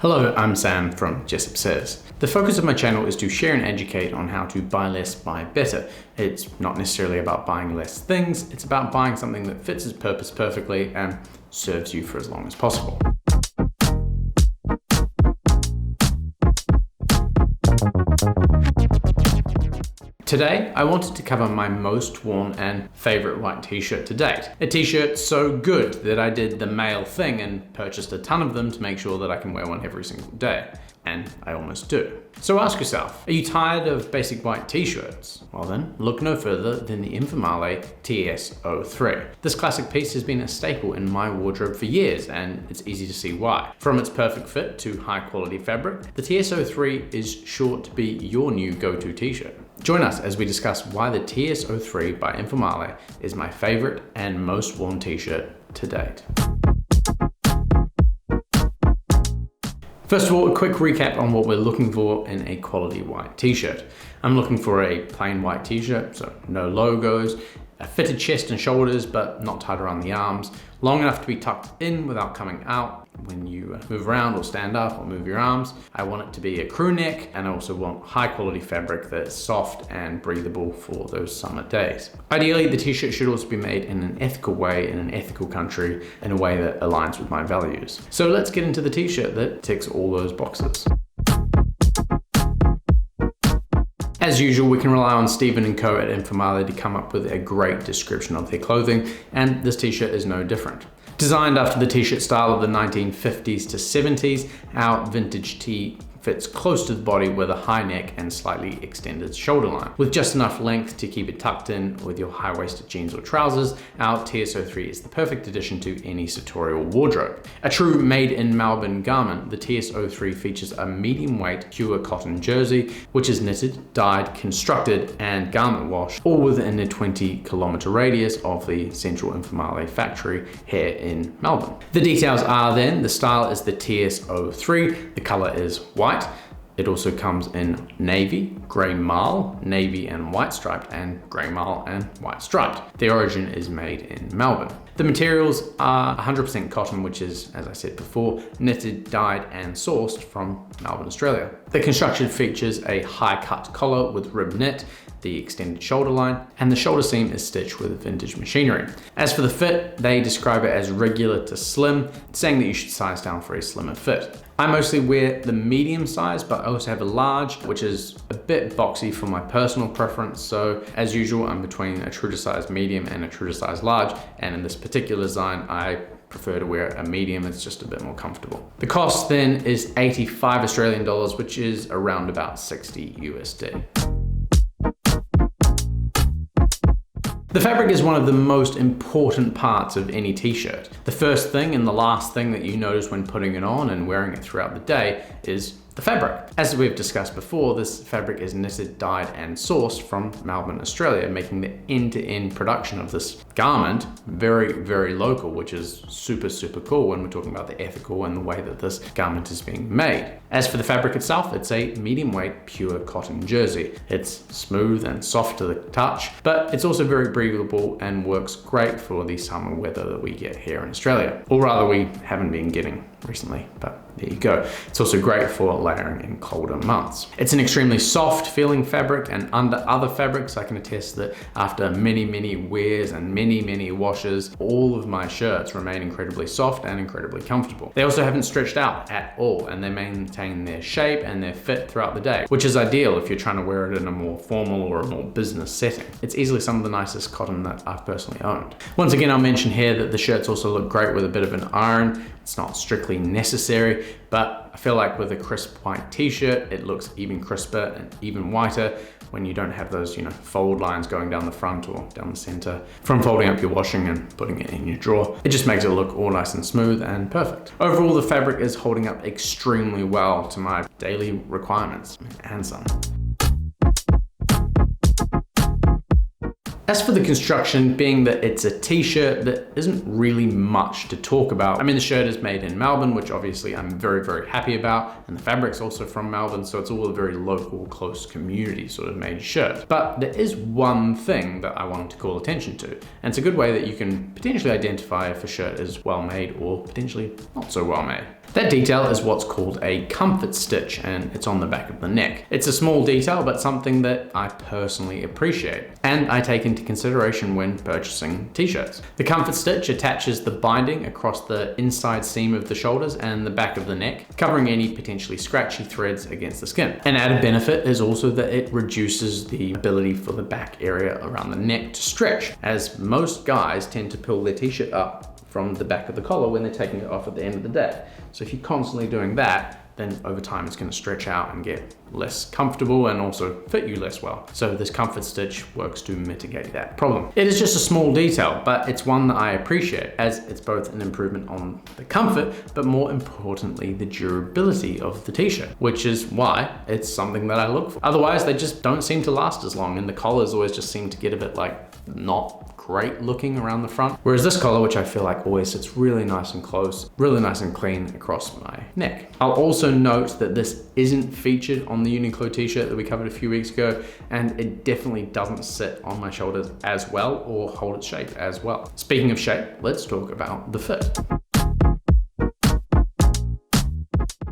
Hello, I'm Sam from Jessup Says. The focus of my channel is to share and educate on how to buy less, buy better. It's not necessarily about buying less things, it's about buying something that fits its purpose perfectly and serves you for as long as possible. Today, I wanted to cover my most worn and favorite white t-shirt to date. A t-shirt so good that I did the male thing and purchased a ton of them to make sure that I can wear one every single day. And I almost do. So ask yourself, are you tired of basic white t-shirts? Well then, look no further than the Informale TS03. This classic piece has been a staple in my wardrobe for years, and it's easy to see why. From its perfect fit to high quality fabric, the TS03 is sure to be your new go-to t-shirt. Join us as we discuss why the TS03 by Informale is my favorite and most worn t-shirt to date. First of all, a quick recap on what we're looking for in a quality white t-shirt. I'm looking for a plain white t-shirt, so no logos, a fitted chest and shoulders but not tied around the arms, long enough to be tucked in without coming out when you move around or stand up or move your arms. I want it to be a crew neck, and I also want high quality fabric that's soft and breathable for those summer days. Ideally, the t-shirt should also be made in an ethical way, in an ethical country, in a way that aligns with my values. So let's get into the t-shirt that ticks all those boxes. As usual, we can rely on Stephen & Co. at Informale to come up with a great description of their clothing, and this t-shirt is no different. Designed after the t-shirt style of the 1950s to 70s, our vintage tee fits close to the body with a high neck and slightly extended shoulder line. With just enough length to keep it tucked in with your high-waisted jeans or trousers, our TS03 is the perfect addition to any sartorial wardrobe. A true made-in-Melbourne garment, the TS03 features a medium-weight pure cotton jersey, which is knitted, dyed, constructed, and garment washed, all within a 20-kilometre radius of the central Informale factory here in Melbourne. The details are then, the style is the TS03, the colour is white. It also comes in navy, grey marl, navy and white striped, and grey marl and white striped. The origin is made in Melbourne. The materials are 100% cotton, which is, as I said before, knitted, dyed and sourced from Melbourne, Australia. The construction features a high-cut collar with rib knit, the extended shoulder line, and the shoulder seam is stitched with vintage machinery. As for the fit, they describe it as regular to slim, saying that you should size down for a slimmer fit. I mostly wear the medium size, but I also have a large, which is a bit boxy for my personal preference. So as usual, I'm between a true to size medium and a true to size large. And in this particular design, I prefer to wear a medium. It's just a bit more comfortable. The cost then is 85 Australian dollars, which is around about 60 USD. The fabric is one of the most important parts of any t-shirt. The first thing and the last thing that you notice when putting it on and wearing it throughout the day is the fabric. As we've discussed before, this fabric is knitted, dyed and sourced from Melbourne, Australia, making the end-to-end production of this garment very, very local, which is super, super cool when we're talking about the ethical and the way that this garment is being made. As for the fabric itself, it's a medium weight pure cotton jersey. It's smooth and soft to the touch, but it's also very breathable and works great for the summer weather that we get here in Australia. Or rather, we haven't been getting recently, but there you go. It's also great for layering in colder months. It's an extremely soft feeling fabric, and under other fabrics, I can attest that after many, many wears and many, many washes, all of my shirts remain incredibly soft and incredibly comfortable. They also haven't stretched out at all, and they maintain their shape and their fit throughout the day, which is ideal if you're trying to wear it in a more formal or a more business setting. It's easily some of the nicest cotton that I've personally owned. Once again, I'll mention here that the shirts also look great with a bit of an iron. It's not strictly necessary, but I feel like with a crisp white t-shirt, it looks even crisper and even whiter when you don't have those, fold lines going down the front or down the center from folding up your washing and putting it in your drawer. It just makes it look all nice and smooth and perfect. Overall, the fabric is holding up extremely well to my daily requirements and some. As for the construction, being that it's a t-shirt, there isn't really much to talk about. I mean, the shirt is made in Melbourne, which obviously I'm very, very happy about. And the fabric's also from Melbourne, so it's all a very local, close community sort of made shirt. But there is one thing that I wanted to call attention to. And it's a good way that you can potentially identify if a shirt is well made or potentially not so well made. That detail is what's called a comfort stitch, and it's on the back of the neck. It's a small detail, but something that I personally appreciate, and I take into consideration when purchasing t-shirts. The comfort stitch attaches the binding across the inside seam of the shoulders and the back of the neck, covering any potentially scratchy threads against the skin. An added benefit is also that it reduces the ability for the back area around the neck to stretch, as most guys tend to pull their t-shirt up from the back of the collar when they're taking it off at the end of the day. So if you're constantly doing that, then over time it's going to stretch out and get less comfortable and also fit you less well. So this comfort stitch works to mitigate that problem. It is just a small detail, but it's one that I appreciate, as it's both an improvement on the comfort, but more importantly, the durability of the t-shirt, which is why it's something that I look for. Otherwise, they just don't seem to last as long, and the collars always just seem to get a bit like not great looking around the front. Whereas this collar, which I feel like always sits really nice and close, really nice and clean across my neck. I'll also note that this isn't featured on the Uniqlo t-shirt that we covered a few weeks ago, and it definitely doesn't sit on my shoulders as well or hold its shape as well. Speaking of shape, let's talk about the fit.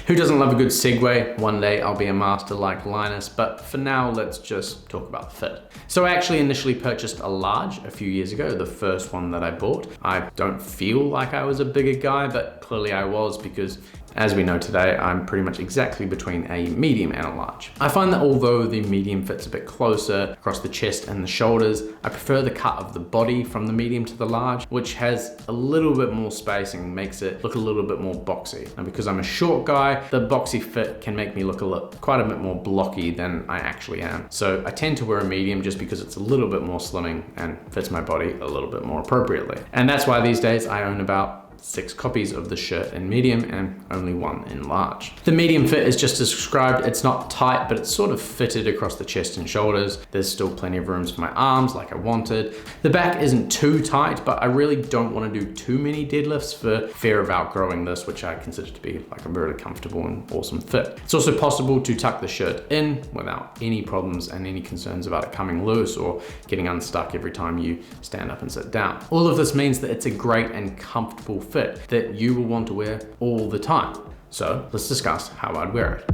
Who doesn't love a good segue? One day I'll be a master like Linus, but for now, let's just talk about the fit. So I actually initially purchased a large a few years ago, the first one that I bought. I don't feel like I was a bigger guy, but clearly I was, because as we know today, I'm pretty much exactly between a medium and a large. I find that although the medium fits a bit closer across the chest and the shoulders, I prefer the cut of the body from the medium to the large, which has a little bit more space and makes it look a little bit more boxy. And because I'm a short guy, the boxy fit can make me look quite a bit more blocky than I actually am. So I tend to wear a medium just because it's a little bit more slimming and fits my body a little bit more appropriately. And that's why these days I own about 6 copies of the shirt in medium and only 1 in large. The medium fit is just as described. It's not tight, but it's sort of fitted across the chest and shoulders. There's still plenty of rooms for my arms like I wanted. The back isn't too tight, but I really don't want to do too many deadlifts for fear of outgrowing this, which I consider to be like a really comfortable and awesome fit. It's also possible to tuck the shirt in without any problems and any concerns about it coming loose or getting unstuck every time you stand up and sit down. All of this means that it's a great and comfortable fit that you will want to wear all the time. So let's discuss how I'd wear it.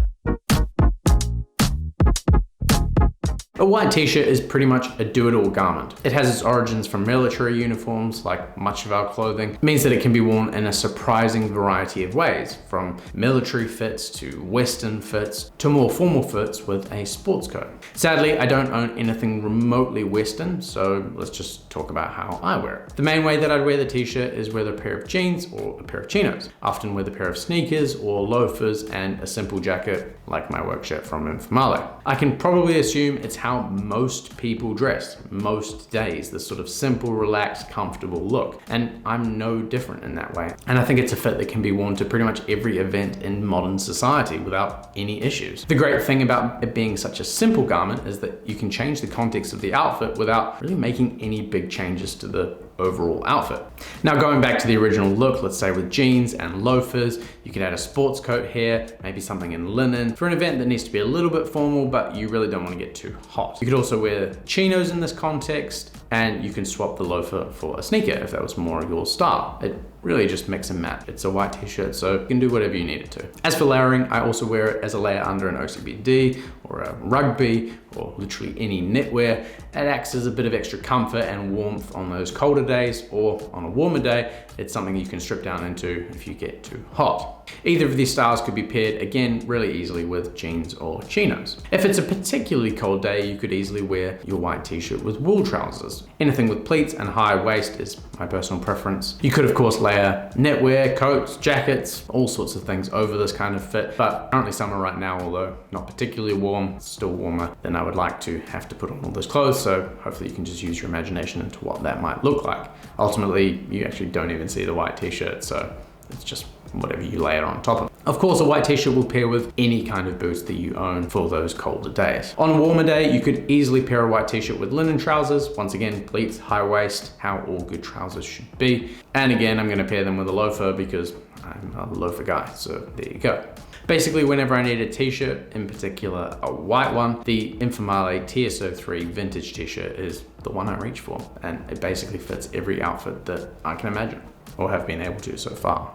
A white t-shirt is pretty much a do-it-all garment. It has its origins from military uniforms, like much of our clothing. It means that it can be worn in a surprising variety of ways, from military fits to Western fits to more formal fits with a sports coat. Sadly, I don't own anything remotely Western, so let's just talk about how I wear it. The main way that I'd wear the t-shirt is with a pair of jeans or a pair of chinos, often with a pair of sneakers or loafers and a simple jacket like my work shirt from Informale. I can probably assume it's how most people dress most days, this sort of simple, relaxed, comfortable look. And I'm no different in that way. And I think it's a fit that can be worn to pretty much every event in modern society without any issues. The great thing about it being such a simple garment is that you can change the context of the outfit without really making any big changes to the overall outfit. Now going back to the original look, let's say with jeans and loafers, you could add a sports coat here, maybe something in linen for an event that needs to be a little bit formal, but you really don't want to get too hot. You could also wear chinos in this context, and you can swap the loafer for a sneaker if that was more your style. It really just mix and match. It's a white t-shirt, so you can do whatever you need it to. As for layering, I also wear it as a layer under an OCBD or a rugby or literally any knitwear. It acts as a bit of extra comfort and warmth on those colder days, or on a warmer day, it's something you can strip down into if you get too hot. Either of these styles could be paired, again, really easily with jeans or chinos. If it's a particularly cold day, you could easily wear your white t-shirt with wool trousers. Anything with pleats and high waist is my personal preference. You could of course layer knitwear, coats, jackets, all sorts of things over this kind of fit, but currently summer right now, although not particularly warm, it's still warmer than I would like to have to put on all those clothes, so hopefully you can just use your imagination into what that might look like. Ultimately, you actually don't even see the white t-shirt, so it's just whatever you layer on top of it. Of course, a white t-shirt will pair with any kind of boots that you own for those colder days. On a warmer day, you could easily pair a white t-shirt with linen trousers. Once again, pleats, high waist, how all good trousers should be. And again, I'm gonna pair them with a loafer because I'm a loafer guy, so there you go. Basically, whenever I need a t-shirt, in particular a white one, the Informale TS03 vintage t-shirt is the one I reach for, and it basically fits every outfit that I can imagine or have been able to so far.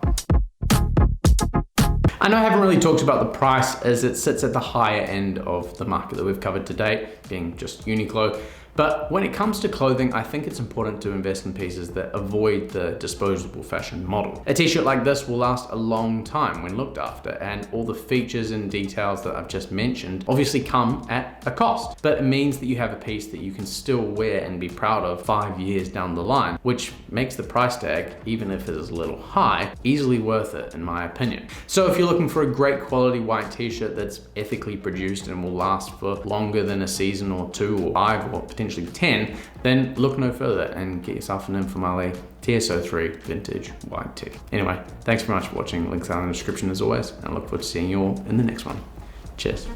I know I haven't really talked about the price as it sits at the higher end of the market that we've covered to date, being just Uniqlo. But when it comes to clothing, I think it's important to invest in pieces that avoid the disposable fashion model. A t-shirt like this will last a long time when looked after, and all the features and details that I've just mentioned obviously come at a cost. But it means that you have a piece that you can still wear and be proud of 5 years down the line, which makes the price tag, even if it is a little high, easily worth it in my opinion. So if you're looking for a great quality white t-shirt that's ethically produced and will last for longer than a season or 2 or 5 or potentially 10, then look no further and get yourself an Informale TS03 vintage white tee. Anyway, thanks very much for watching. Links are in the description as always, and I look forward to seeing you all in the next one. Cheers.